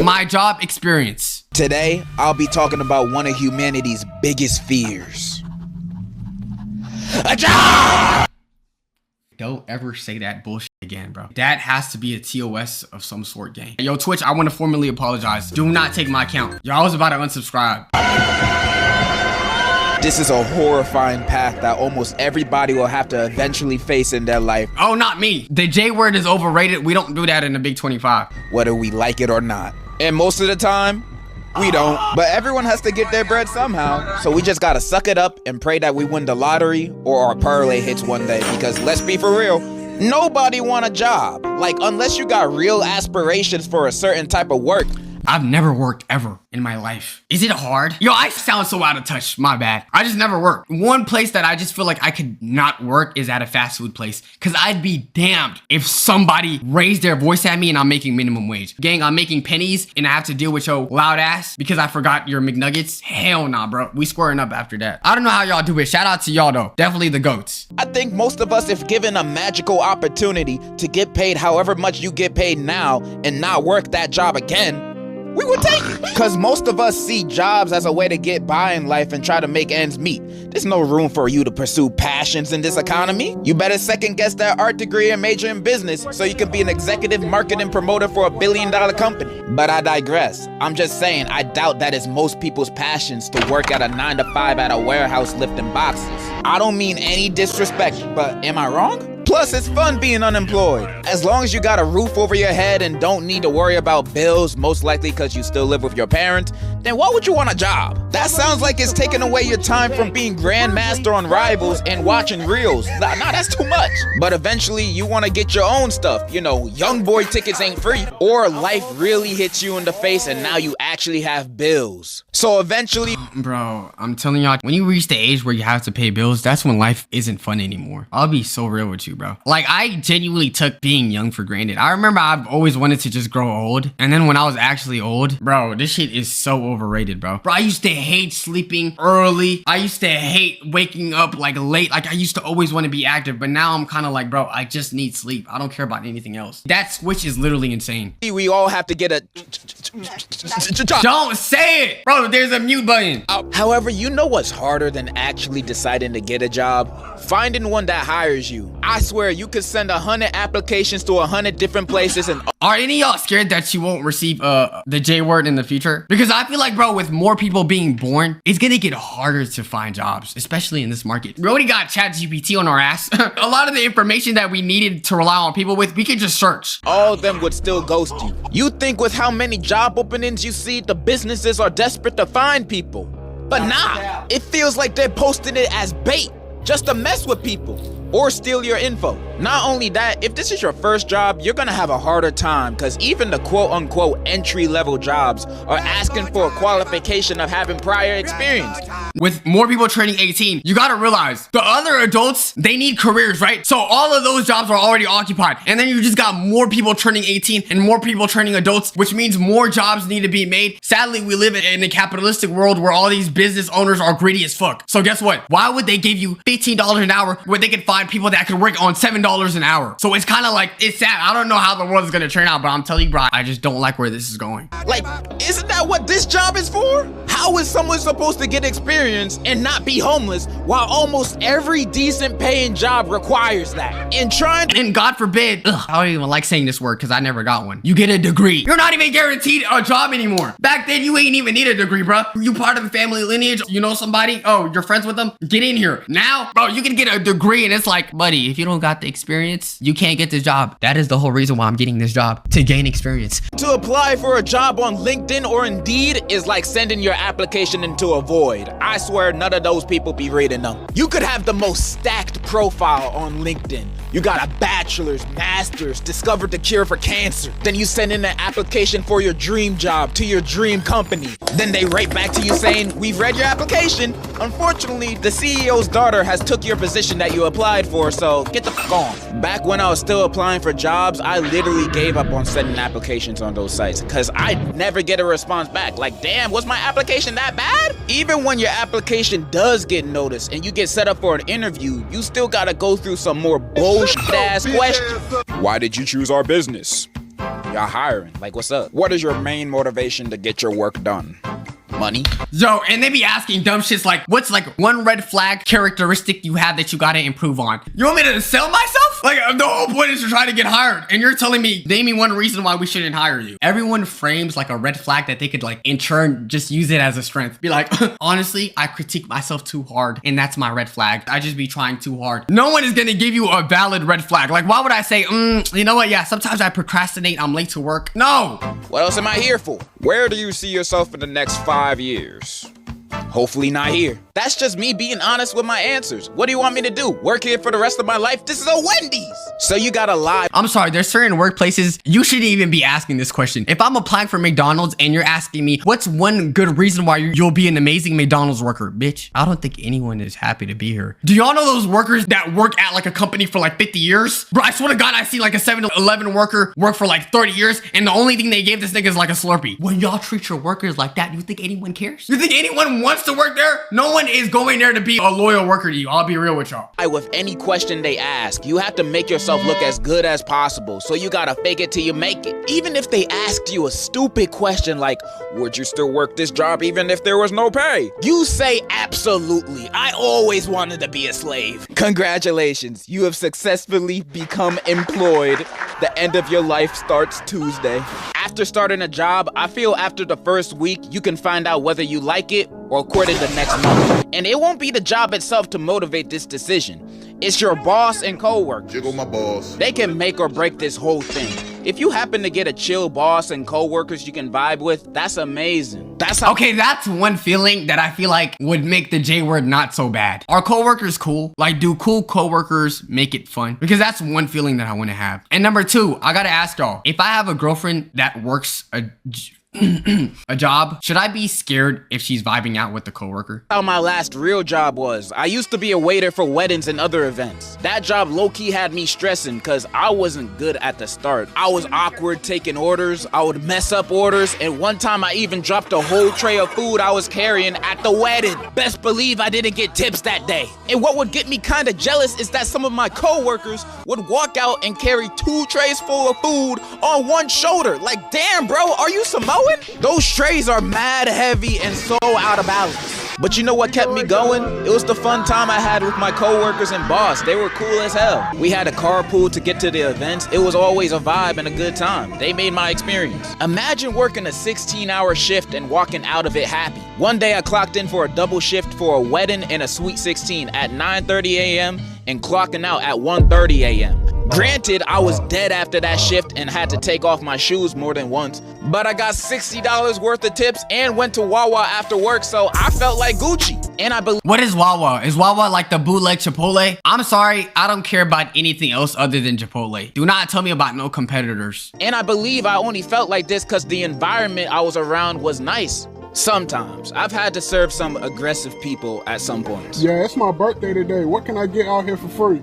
my job experience. Today, I'll be talking about one of humanity's biggest fears. A job! Don't ever say that bullshit again, bro. That has to be a TOS of some sort, gang. Yo, Twitch, I want to formally apologize. Do not take my account. Yo, I was about to unsubscribe. This is a horrifying path that almost everybody will have to eventually face in their life. Oh, not me. The J word is overrated. We don't do that in the Big 25. Whether we like it or not. And most of the time, we don't. But everyone has to get their bread somehow. So we just gotta suck it up and pray that we win the lottery or our parlay hits one day. Because let's be for real, nobody want a job. Like, unless you got real aspirations for a certain type of work. I've never worked ever in my life. Is it hard? Yo, I sound so out of touch. My bad. I just never worked. One place that I just feel like I could not work is at a fast food place. Cause I'd be damned if somebody raised their voice at me and I'm making minimum wage. Gang, I'm making pennies and I have to deal with your loud ass because I forgot your McNuggets. Hell nah, bro. We squaring up after that. I don't know how y'all do it. Shout out to y'all though. Definitely the GOATs. I think most of us, if given a magical opportunity to get paid however much you get paid now and not work that job again, we would take it. Because most of us see jobs as a way to get by in life and try to make ends meet. There's no room for you to pursue passions in this economy. You better second guess that art degree and major in business so you can be an executive marketing promoter for $1 billion company. But I digress. I'm just saying, I doubt that is most people's passions to work at a 9-to-5 at a warehouse lifting boxes. I don't mean any disrespect, but am I wrong? Plus, it's fun being unemployed. As long as you got a roof over your head and don't need to worry about bills, most likely because you still live with your parents, then why would you want a job? That sounds like it's taking away your time from being grandmaster on Rivals and watching reels. Nah, that's too much. But eventually, you want to get your own stuff. You know, young boy tickets ain't free. Or life really hits you in the face and now you actually have bills. So eventually... Bro, I'm telling y'all, when you reach the age where you have to pay bills, that's when life isn't fun anymore. I'll be so real with you, bro. Like, I genuinely took being young for granted. I remember I've always wanted to just grow old. And then when I was actually old, bro, this shit is so overrated, bro. Bro, I used to hate sleeping early. I used to hate waking up like late. Like, I used to always want to be active. But now I'm kind of like, bro, I just need sleep. I don't care about anything else. That switch is literally insane. We all have to get a... Don't say it! Bro, there's a mute button. However, you know what's harder than actually deciding to get a job? Finding one that hires you. I swear, you could send 100 applications to 100 different places and... Are any of y'all scared that you won't receive the J word in the future? Because I feel like, bro, with more people being born, it's gonna get harder to find jobs, especially in this market. We already got ChatGPT on our ass. A lot of the information that we needed to rely on people with, we could just search. All of them would still ghost you. You think with how many job openings you see, the businesses are desperate to find people. But nah, it feels like they're posting it as bait, just to mess with people or steal your info. Not only that, if this is your first job, you're gonna have a harder time because even the quote-unquote entry-level jobs are asking for a qualification of having prior experience. With more people turning 18, you gotta realize the other adults, they need careers, right? So all of those jobs are already occupied. And then you just got more people turning 18 and more people turning adults, which means more jobs need to be made. Sadly, we live in a capitalistic world where all these business owners are greedy as fuck. So guess what? Why would they give you $15 an hour where they can find people that could work on $7 an hour? So it's kind of like, it's sad. I don't know how the world is gonna turn out, but I'm telling you, bro, I just don't like where this is going. Like, isn't that what this job is for? How is someone supposed to get experience and not be homeless while almost every decent paying job requires that? And God forbid, I don't even like saying this word because I never got one. You get a degree. You're not even guaranteed a job anymore. Back then, you ain't even need a degree, bro. You part of the family lineage, you know somebody, oh, you're friends with them, get in here. Now, bro, you can get a degree and it's like, buddy, if you don't got the experience, you can't get this job. That is the whole reason why I'm getting this job, to gain experience. To apply for a job on LinkedIn or Indeed is like sending your application into a void. I swear none of those people be reading them. You could have the most stacked profile on LinkedIn. You got a bachelor's, master's, discovered the cure for cancer. Then you send in an application for your dream job to your dream company. Then they write back to you saying, we've read your application. Unfortunately, the CEO's daughter has took your position that you applied for, so get the fuck on. Back when I was still applying for jobs, I literally gave up on sending applications on those sites because I'd never get a response back. Like, damn, was my application that bad? Even when your application does get noticed and you get set up for an interview, you still gotta go through some more bullshit ass questions. Why did you choose our business? Y'all hiring. Like, what's up? What is your main motivation to get your work done? Money? Yo, and they be asking dumb shits like, what's like one red flag characteristic you have that you gotta improve on? You want me to sell myself? Like, the whole point is to try to get hired. And you're telling me, name me one reason why we shouldn't hire you. Everyone frames like a red flag that they could like, in turn, just use it as a strength. Be like, honestly, I critique myself too hard and that's my red flag. I just be trying too hard. No one is gonna give you a valid red flag. Like, why would I say, you know what? Yeah, sometimes I procrastinate. I'm late to work. No. What else am I here for? Where do you see yourself in the next 5 years? Hopefully not here. That's just me being honest with my answers. What do you want me to do? Work here for the rest of my life? This is a Wendy's. So you gotta lie. I'm sorry, there's certain workplaces you shouldn't even be asking this question. If I'm applying for McDonald's and you're asking me, what's one good reason why you'll be an amazing McDonald's worker? Bitch, I don't think anyone is happy to be here. Do y'all know those workers that work at like a company for like 50 years? Bro, I swear to God, I see like a 7-Eleven worker work for like 30 years and the only thing they gave this nigga is like a Slurpee. When y'all treat your workers like that, you think anyone cares? You think anyone wants to work there? No one is going there to be a loyal worker to you. I'll be real with y'all. With any question they ask, you have to make yourself look as good as possible. So you gotta fake it till you make it. Even if they asked you a stupid question like, would you still work this job even if there was no pay? You say, absolutely. I always wanted to be a slave. Congratulations, you have successfully become employed. The end of your life starts Tuesday. After starting a job, I feel after the first week, you can find out whether you like it or quit it the next month. And it won't be the job itself to motivate this decision. It's your boss and coworkers. Jiggle my balls. They can make or break this whole thing. If you happen to get a chill boss and coworkers you can vibe with, that's amazing. That's how— Okay, that's one feeling that I feel like would make the J word not so bad. Are coworkers cool? Like, do cool coworkers make it fun? Because that's one feeling that I want to have. And number two, I gotta ask y'all, if I have a girlfriend that works a job, should I be scared if she's vibing out with the coworker? How my last real job was. I used to be a waiter for weddings and other events. That job low-key had me stressing because I wasn't good at the start. I was awkward taking orders, I would mess up orders, and one time I even dropped a whole tray of food I was carrying at the wedding. Best believe I didn't get tips that day. And what would get me kinda jealous is that some of my coworkers would walk out and carry 2 trays full of food on one shoulder. Like, damn bro, are you Samoan? Those trays are mad heavy and so out of balance. But you know what kept me going? It was the fun time I had with my coworkers and boss. They were cool as hell. We had a carpool to get to the events. It was always a vibe and a good time. They made my experience. Imagine working a 16-hour shift and walking out of it happy. One day I clocked in for a double shift for a wedding and a Sweet 16 at 9:30 a.m. and clocking out at 1:30 a.m. Granted, I was dead after that shift and had to take off my shoes more than once, but I got $60 worth of tips and went to Wawa after work, so I felt like Gucci. And I believe— What is Wawa? Is Wawa like the bootleg Chipotle? I'm sorry, I don't care about anything else other than Chipotle. Do not tell me about no competitors. And I believe I only felt like this because the environment I was around was nice. Sometimes. I've had to serve some aggressive people at some points. Yeah, it's my birthday today. What can I get out here for free?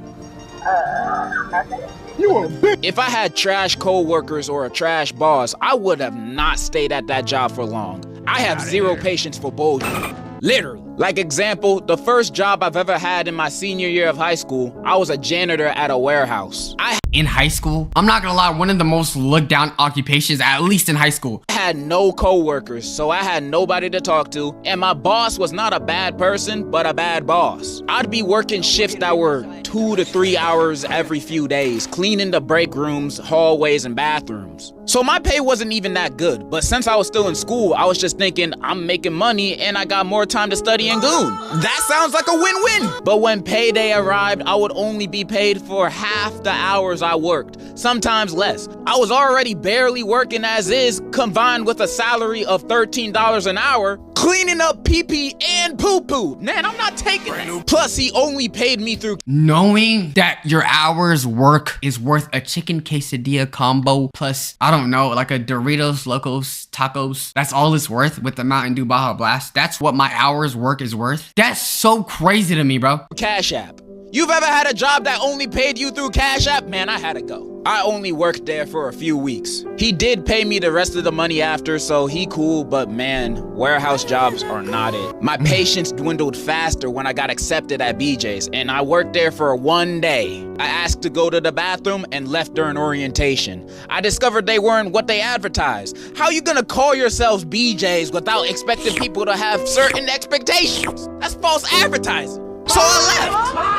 You a bitch. If I had trash co-workers or a trash boss, I would have not stayed at that job for long. I have zero patience for bullshit. Literally. Like example, the first job I've ever had in my senior year of high school, I was a janitor at a warehouse. In high school? I'm not gonna lie, one of the most looked down occupations, at least in high school. I had no co-workers, so I had nobody to talk to, and my boss was not a bad person, but a bad boss. I'd be working shifts that were 2 to 3 hours every few days, cleaning the break rooms, hallways, and bathrooms. So my pay wasn't even that good, but since I was still in school, I was just thinking, I'm making money and I got more time to study and goon. That sounds like a win-win. But when payday arrived, I would only be paid for half the hours I worked, sometimes less. I was already barely working as is, combined with a salary of $13 an hour, cleaning up pee-pee and poo-poo. Man, I'm not taking it. Plus, he only paid me through— Knowing that your hours work is worth a chicken quesadilla combo plus, I don't know, like a Doritos Locos Tacos. That's all it's worth with the Mountain Dew Baja Blast. That's what my hours work is worth. That's so crazy to me, bro. Cash App. You've ever had a job that only paid you through Cash App? Man, I had to go. I only worked there for a few weeks. He did pay me the rest of the money after, so he cool, but man, warehouse jobs are not it. My patience dwindled faster when I got accepted at BJ's, and I worked there for 1 day. I asked to go to the bathroom and left during orientation. I discovered they weren't what they advertised. How you gonna call yourselves BJ's without expecting people to have certain expectations? That's false advertising. So I left.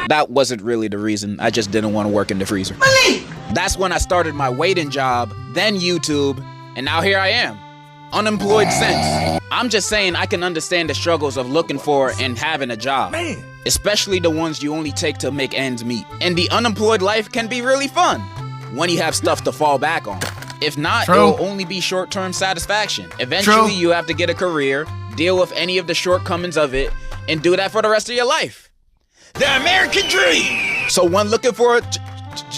That wasn't really the reason. I just didn't want to work in the freezer. That's when I started my waiting job, then YouTube, and now here I am. Unemployed since. I'm just saying I can understand the struggles of looking for and having a job. Especially the ones you only take to make ends meet. And the unemployed life can be really fun when you have stuff to fall back on. If not, it'll only be short-term satisfaction. Eventually, you have to get a career, deal with any of the shortcomings of it, and do that for the rest of your life. The American dream! So when looking for a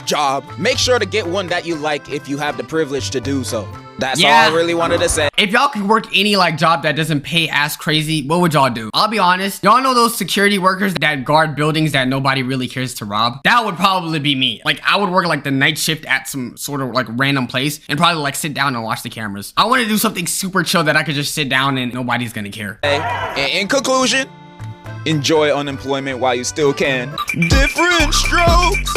job, make sure to get one that you like if you have the privilege to do so. That's all I really wanted to say. If y'all could work any like job that doesn't pay ass crazy, what would y'all do? I'll be honest. Y'all know those security workers that guard buildings that nobody really cares to rob? That would probably be me. Like I would work like the night shift at some sort of like random place and probably like sit down and watch the cameras. I want to do something super chill that I could just sit down and nobody's gonna care. In conclusion, enjoy unemployment while you still can. Different strokes.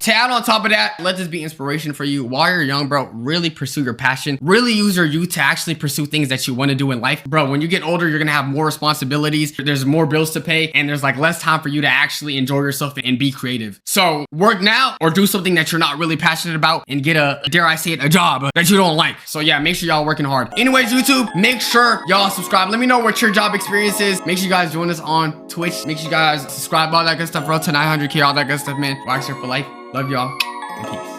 To add on top of that, let this be inspiration for you. While you're young, bro, really pursue your passion. Really use your youth to actually pursue things that you want to do in life. Bro, when you get older, you're gonna have more responsibilities. There's more bills to pay, and there's like less time for you to actually enjoy yourself and be creative. So work now or do something that you're not really passionate about and get a, dare I say it, a job that you don't like. So yeah, make sure y'all working hard. Anyways, YouTube, make sure y'all subscribe. Let me know what your job experience is. Make sure you guys join us on Twitch. Make sure you guys subscribe, all that good stuff, bro, to 900K, all that good stuff, man. Wax here for life. Love y'all, and peace.